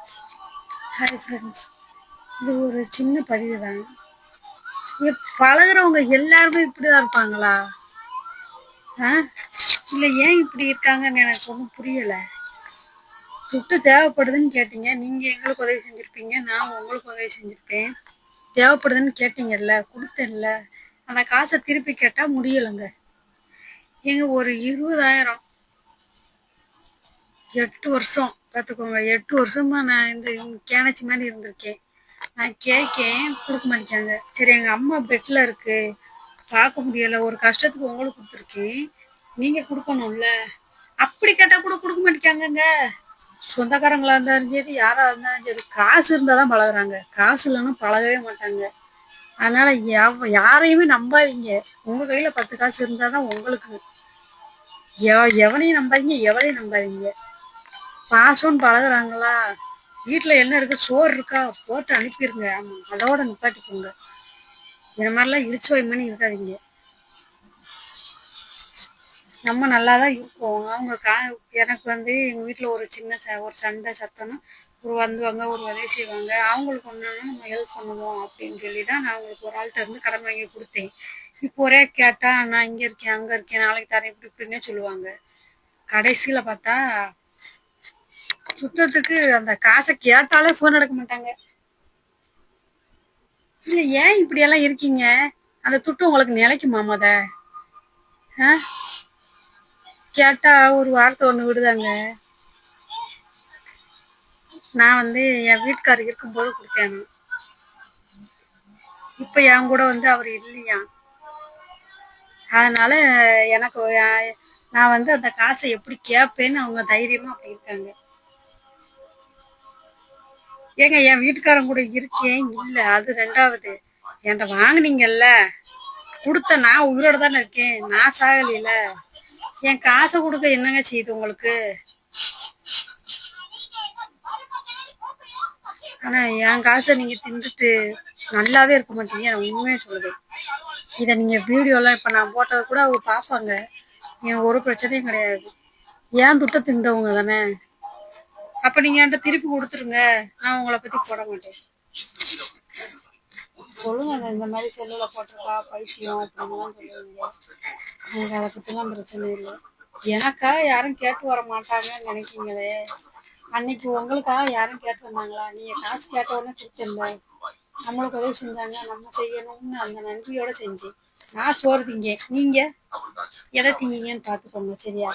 Hi friends, இது ஒரு சின்ன பதிவு தான். பழகுறவங்க எல்லாருமே இப்படிதான் இருப்பாங்களா? இல்லை ஏன் இப்படி இருக்காங்கன்னு எனக்கு ஒன்றும் புரியலை. துட்டு தேவைப்படுதுன்னு கேட்டீங்க, நீங்கள் எங்களுக்கு உதவி செஞ்சுருப்பீங்க, நான் உங்களுக்கு உதவி செஞ்சுருப்பேன். தேவைப்படுதுன்னு கேட்டீங்கல்ல, கொடுத்தேன்ல, அந்த காசை திருப்பி கேட்டால் முடியலைங்க. எங்க ஒரு 20,000 8 வருஷம் பார்த்துக்கோங்க. 8 வருஷமா நான் இந்த கேனச்சி மாதிரி இருந்திருக்கேன். நான் கேட்கேன், கொடுக்க மாட்டேங்காங்க. சரி, எங்கள் அம்மா பெட்டில் இருக்கு, பார்க்க முடியலை, ஒரு கஷ்டத்துக்கு உங்களுக்கு கொடுத்துருக்கேன், நீங்கள் கொடுக்கணும்ல. அப்படி கேட்டால் கூட கொடுக்க மாட்டேங்காங்கங்க. சொந்தக்காரங்களா இருந்தாலும் சரி, யாராக இருந்தாலும் சரி, காசு இருந்தால் தான் பழகுறாங்க. காசு இல்லைன்னா பழகவே மாட்டாங்க. அதனால யாரையுமே நம்பாதீங்க. உங்கள் கையில் 10 காசு இருந்தால் தான் உங்களுக்கு. எவனையும் நம்பாதீங்க, எவனையும் நம்பாதீங்க. பாசம்னு பழகுறாங்களா? வீட்டில் என்ன இருக்கு, சோறு இருக்கா, போட்டு அனுப்பிடுங்க. ஆமாம், அதோட நிப்பாட்டிக்கோங்க. இந்த மாதிரிலாம் இடிச்சு வைமனி இருக்காதீங்க. நம்ம நல்லா தான் இருப்போம். அவங்க எனக்கு எங்கள் வீட்டில் ஒரு சின்ன ஒரு சண்டை சத்தம்னா வந்துவாங்க, ஒரு உதவி செய்வாங்க. அவங்களுக்கு ஒன்றுனா நம்ம ஹெல்ப் பண்ணுவோம் அப்படின்னு சொல்லி தான் நான் அவங்களுக்கு ஒரு ஆள்கிட்ட இருந்து கடன் வாங்கி கொடுத்தேன். இப்போ ஒரே கேட்டால் நான் இங்கே இருக்கேன், அங்கே இருக்கேன், நாளைக்கு தரேன், இப்படி இப்படின்னே சொல்லுவாங்க. கடைசியில் பார்த்தா சுத்தத்துக்கு அந்த காசை கேட்டாலே ஃபோன் எடுக்க மாட்டாங்க. இல்லை ஏன் இப்படியெல்லாம் இருக்கீங்க? அந்த துட்டு உங்களுக்கு நிலைக்குமா? கேட்டா ஒரு வார்த்தை ஒன்று விடுதாங்க. நான் என் வீட்டுக்காரர் இருக்கும்போது கொடுத்தேன். இப்போ என் கூட அவர் இல்லையா, அதனால எனக்கு நான் அந்த காசை எப்படி கேட்பேன்னு அவங்க தைரியமா அப்படி இருக்காங்க. ஏங்க, என் வீட்டுக்காரன் கூட இருக்கேன் இல்லை, அது ரெண்டாவது. என்கிட்ட வாங்கினீங்கல்ல, கொடுத்த நான் உயிரோட தானே இருக்கேன், நான் சாகலையில. என் காசை கொடுக்க என்னங்க செய்யுது உங்களுக்கு? ஆனா என் காசை நீங்க தின்றுட்டு நல்லாவே இருக்க மாட்டீங்க. நான் உண்மையே சொல்லுவேன். இதை நீங்க வீடியோலாம் இப்ப நான் போட்டதை கூட அவங்க பார்ப்பாங்க. எனக்கு ஒரு பிரச்சனையும் கிடையாது. ஏன் துட்ட தின்றவங்க தானே. அப்ப நீங்க என்கிட்ட திருப்பி கொடுத்துருங்க, நான் உங்களை பத்தி போட மாட்டேன். சொல்லுங்க, இந்த மாதிரி செல்லுல போட்டிருக்கா பைத்தியம் அப்படின்லாம் சொல்லுவீங்க. எனக்கு அதை பத்திலாம் பிரச்சனை இல்லை. எனக்கா யாரும் கேட்டு வர மாட்டாங்கன்னு நினைக்கீங்களே. அன்னைக்கு உங்களுக்காக யாரும் கேட்டு வந்தாங்களா? நீங்க காசு கேட்ட உடனே கொடுத்தில்ல, நம்மளுக்கு உதவி செஞ்சாங்க, நம்ம செய்யணும்னு அந்த நன்றியோட செஞ்சேன். நான் சோறு திங்க, நீங்க எதை திங்கீங்கன்னு பார்த்துக்கோங்க, சரியா?